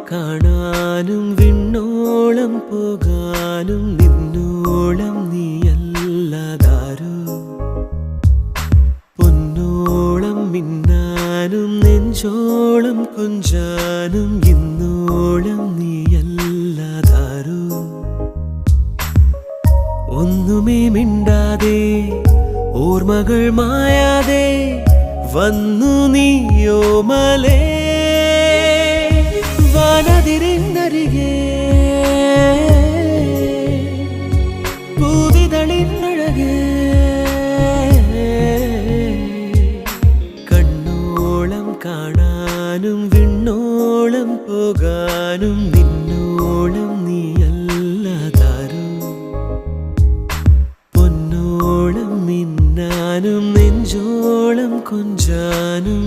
കാണാനും വിണ്ണോളം പോകാനും നിന്നോളം നീയല്ലാതാരോ പൊന്നോളം മിന്നാനും നെഞ്ചോളം കൊഞ്ചാനും ഇന്നോളം നീയല്ലാതാരോ ഒന്നുമേ മിണ്ടാതെ ഓർമ്മകൾ മായാതെ വന്നു നീയോമലേ വാനതിരിന്നരികെ പൂവിതളിന്നഴകെ കണ്ണോളം കാണാനും വിണ്ണോളം പോകാനും നിന്നോളം നീയല്ലാതാരോ പൊന്നോളം മിന്നാനും നെഞ്ചോളം കൊഞ്ചാനും